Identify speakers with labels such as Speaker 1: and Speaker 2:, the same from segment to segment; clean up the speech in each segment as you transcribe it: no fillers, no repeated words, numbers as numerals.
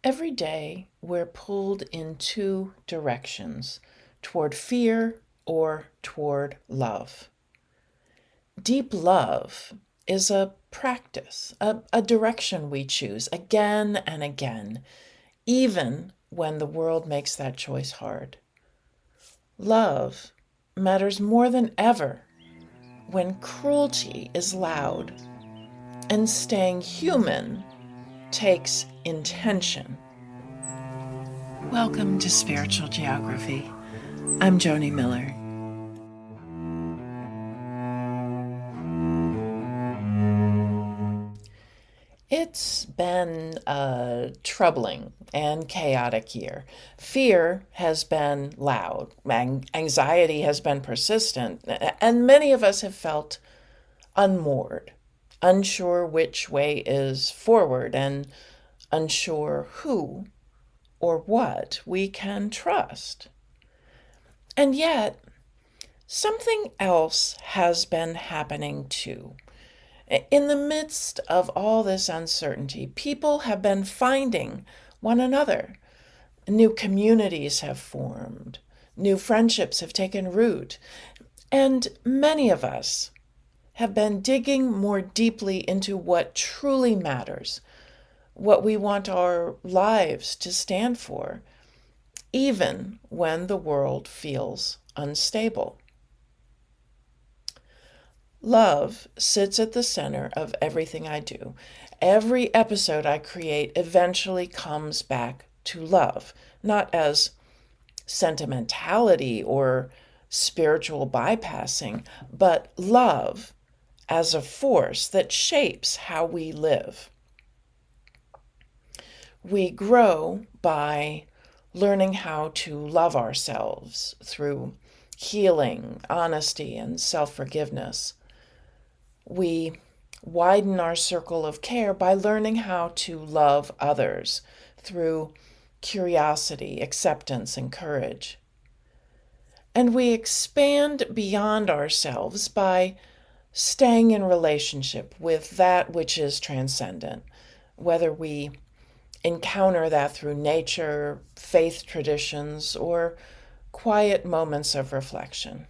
Speaker 1: Every day, we're pulled in two directions, toward fear or toward love. Deep love is a practice, a direction we choose again and again, even when the world makes that choice hard. Love matters more than ever when cruelty is loud and staying human takes intention. Welcome to Spiritual Geography. I'm Joni Miller. It's been a troubling and chaotic year. Fear has been loud, anxiety has been persistent, and many of us have felt unmoored, unsure which way is forward, and unsure who or what we can trust. And yet, something else has been happening too. In the midst of all this uncertainty, people have been finding one another. New communities have formed, new friendships have taken root, and many of us have been digging more deeply into what truly matters, what we want our lives to stand for, even when the world feels unstable. Love sits at the center of everything I do. Every episode I create eventually comes back to love, not as sentimentality or spiritual bypassing, but love as a force that shapes how we live. We grow by learning how to love ourselves through healing, honesty, and self-forgiveness. We widen our circle of care by learning how to love others through curiosity, acceptance, and courage. And we expand beyond ourselves by staying in relationship with that which is transcendent, whether we encounter that through nature, faith traditions, or quiet moments of reflection.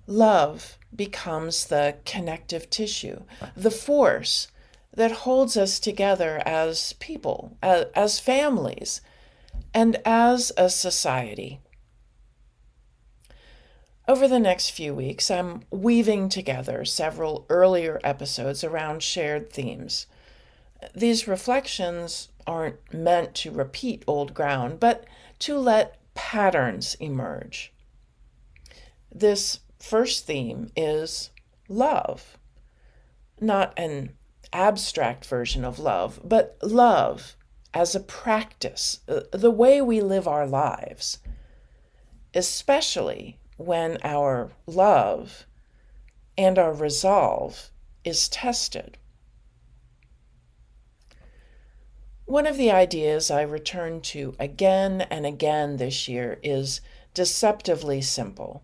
Speaker 1: Love becomes the connective tissue, the force that holds us together as people, as families, and as a society. Over the next few weeks, I'm weaving together several earlier episodes around shared themes. These reflections aren't meant to repeat old ground, but to let patterns emerge. This first theme is love, not an abstract version of love, but love as a practice, the way we live our lives, especially when our love and our resolve is tested. One of the ideas I return to again and again this year is deceptively simple.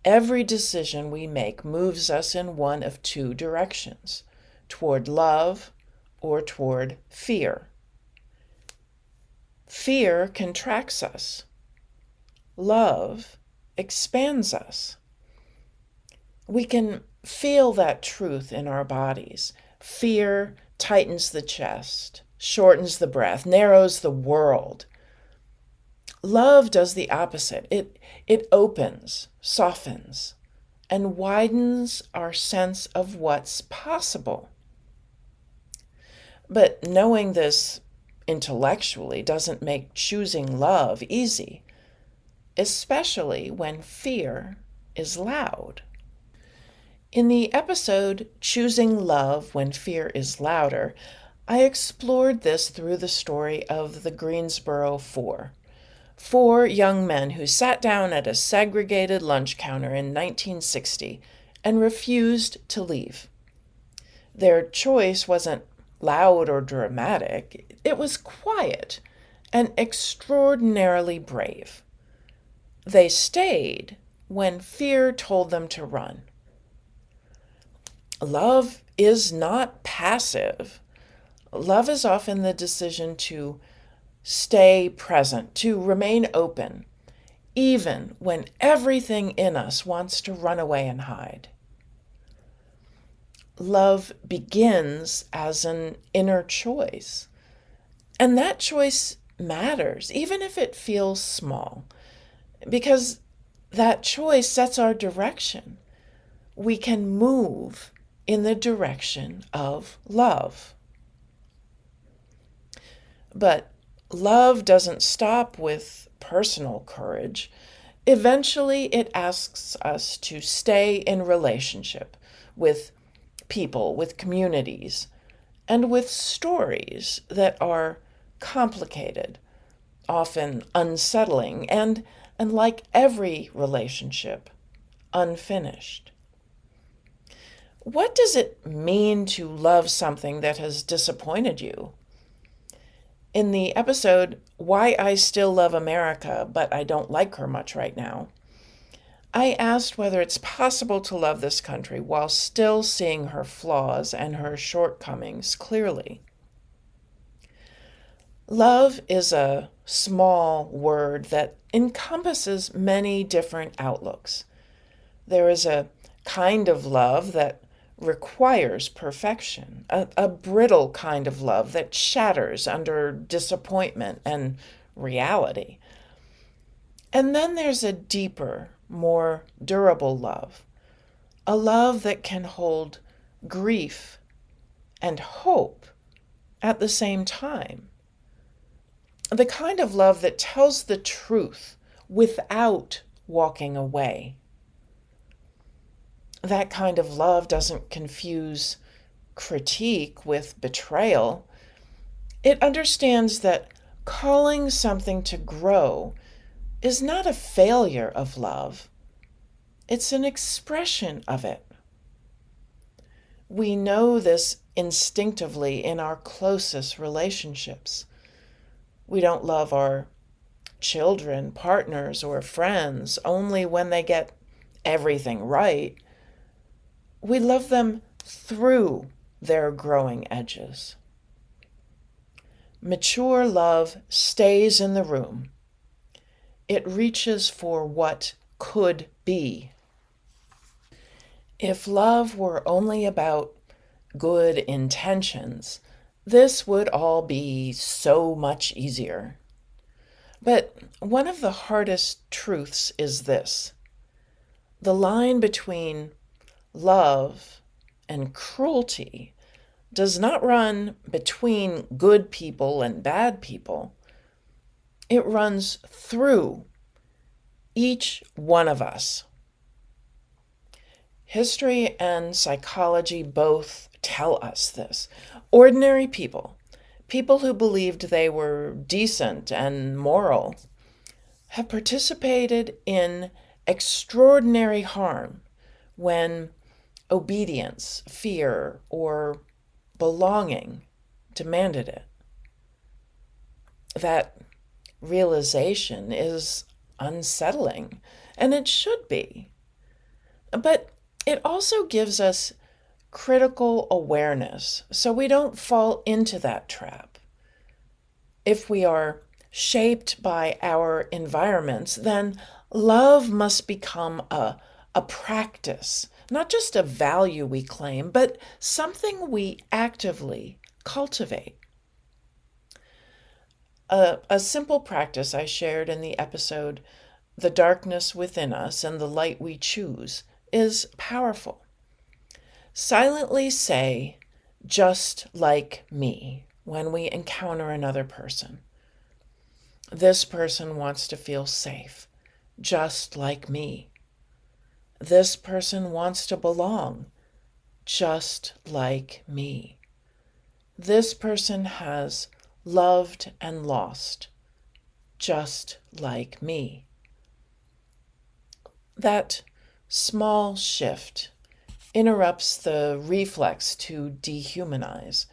Speaker 1: Every decision we make moves us in one of two directions, toward love or toward fear. Fear contracts us. Love expands us. We can feel that truth in our bodies. Fear tightens the chest, shortens the breath, narrows the world. Love does the opposite. It opens, softens, and widens our sense of what's possible. But knowing this intellectually doesn't make choosing love easy, especially when fear is loud. In the episode Choosing Love When Fear is Louder, I explored this through the story of the Greensboro Four. Four young men who sat down at a segregated lunch counter in 1960 and refused to leave. Their choice wasn't loud or dramatic, it was quiet and extraordinarily brave. They stayed when fear told them to run. Love is not passive. Love is often the decision to stay present, to remain open, even when everything in us wants to run away and hide. Love begins as an inner choice, and that choice matters, even if it feels small, because that choice sets our direction. We can move in the direction of love. But love doesn't stop with personal courage. Eventually, it asks us to stay in relationship with people, with communities, and with stories that are complicated, often unsettling, and like every relationship, unfinished. What does it mean to love something that has disappointed you? In the episode, Why I Still Love America, but I Don't Like Her Much Right Now, I asked whether it's possible to love this country while still seeing her flaws and her shortcomings clearly. Love is a small word that encompasses many different outlooks. There is a kind of love that requires perfection, a brittle kind of love that shatters under disappointment and reality. And then there's a deeper, more durable love, a love that can hold grief and hope at the same time. The kind of love that tells the truth without walking away. That kind of love doesn't confuse critique with betrayal. It understands that calling something to grow is not a failure of love, it's an expression of it. We know this instinctively in our closest relationships. We don't love our children, partners, or friends only when they get everything right. We love them through their growing edges. Mature love stays in the room. It reaches for what could be. If love were only about good intentions, this would all be so much easier. But one of the hardest truths is this: the line between love and cruelty does not run between good people and bad people. It runs through each one of us. History and psychology both tell us this. Ordinary people, people who believed they were decent and moral, have participated in extraordinary harm when obedience, fear, or belonging demanded it. That realization is unsettling, and it should be. But it also gives us critical awareness so we don't fall into that trap. If we are shaped by our environments, then love must become a practice, not just a value we claim, but something we actively cultivate. A simple practice I shared in the episode, The Darkness Within Us and the Light We Choose, is powerful. Silently say, just like me, when we encounter another person. This person wants to feel safe, just like me. This person wants to belong, just like me. This person has loved and lost, just like me. That small shift interrupts the reflex to dehumanize.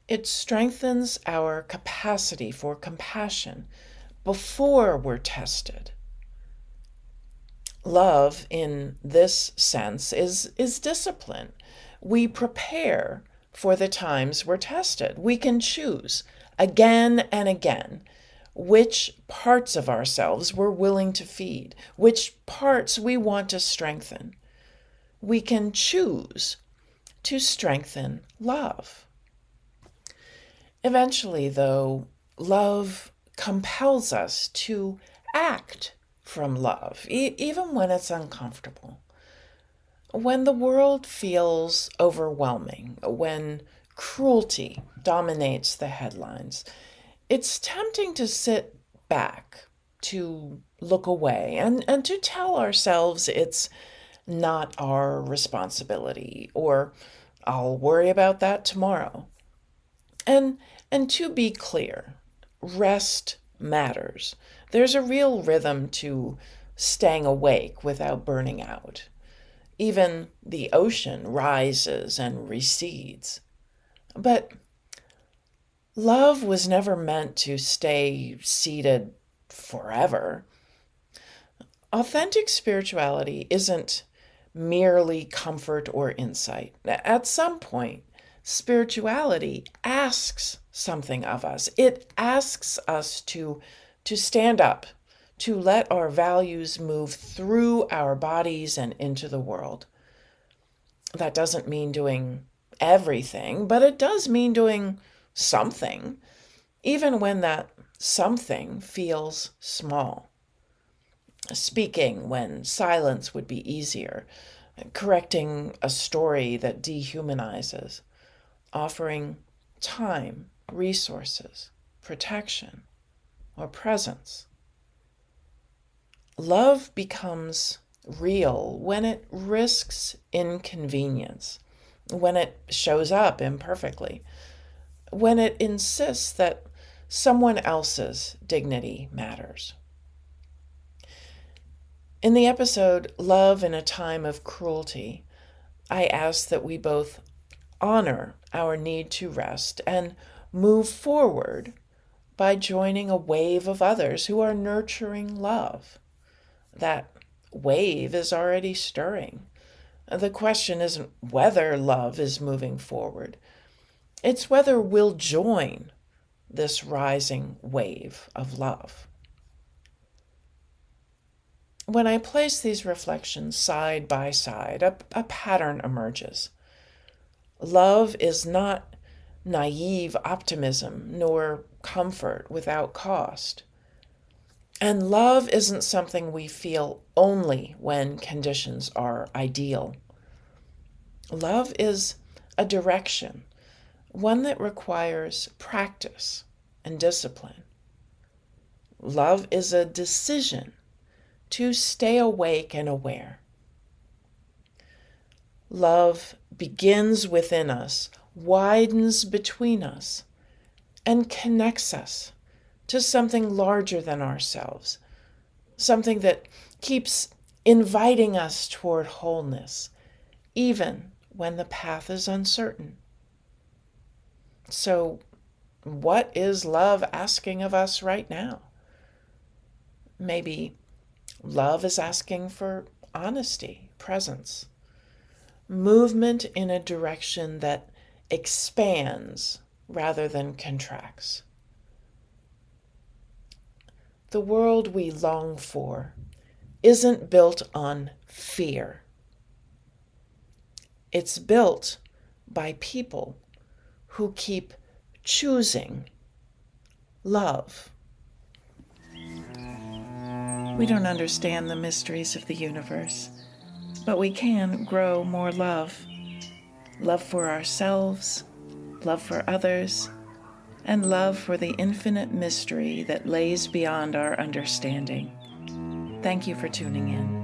Speaker 1: It strengthens our capacity for compassion before we're tested. Love, in this sense, is discipline. We prepare for the times we're tested. We can choose again and again which parts of ourselves we're willing to feed, which parts we want to strengthen. We can choose to strengthen love. Eventually, though, love compels us to act from love, even when it's uncomfortable. When the world feels overwhelming, when cruelty dominates the headlines, it's tempting to sit back, to look away, and to tell ourselves it's not our responsibility, or I'll worry about that tomorrow. And and to be clear, rest matters. There's a real rhythm to staying awake without burning out. Even the ocean rises and recedes. But love was never meant to stay seated forever. Authentic spirituality isn't merely comfort or insight. At some point, spirituality asks something of us. It asks us to stand up, to let our values move through our bodies and into the world. That doesn't mean doing everything, but it does mean doing something, even when that something feels small. Speaking when silence would be easier, correcting a story that dehumanizes, offering time, resources, protection, or presence. Love becomes real when it risks inconvenience, when it shows up imperfectly, when it insists that someone else's dignity matters. In the episode Love in a Time of Cruelty, I ask that we both honor our need to rest and move forward by joining a wave of others who are nurturing love. That wave is already stirring. The question isn't whether love is moving forward, it's whether we'll join this rising wave of love. When I place these reflections side by side, a pattern emerges. Love is not naive optimism, nor comfort without cost. And love isn't something we feel only when conditions are ideal. Love is a direction, one that requires practice and discipline. Love is a decision to stay awake and aware. Love begins within us, widens between us, and connects us to something larger than ourselves, something that keeps inviting us toward wholeness, even when the path is uncertain. So, what is love asking of us right now? Maybe love is asking for honesty, presence, movement in a direction that expands rather than contracts. The world we long for isn't built on fear. It's built by people who keep choosing love. We don't understand the mysteries of the universe, but we can grow more love. Love for ourselves, love for others, and love for the infinite mystery that lays beyond our understanding. Thank you for tuning in.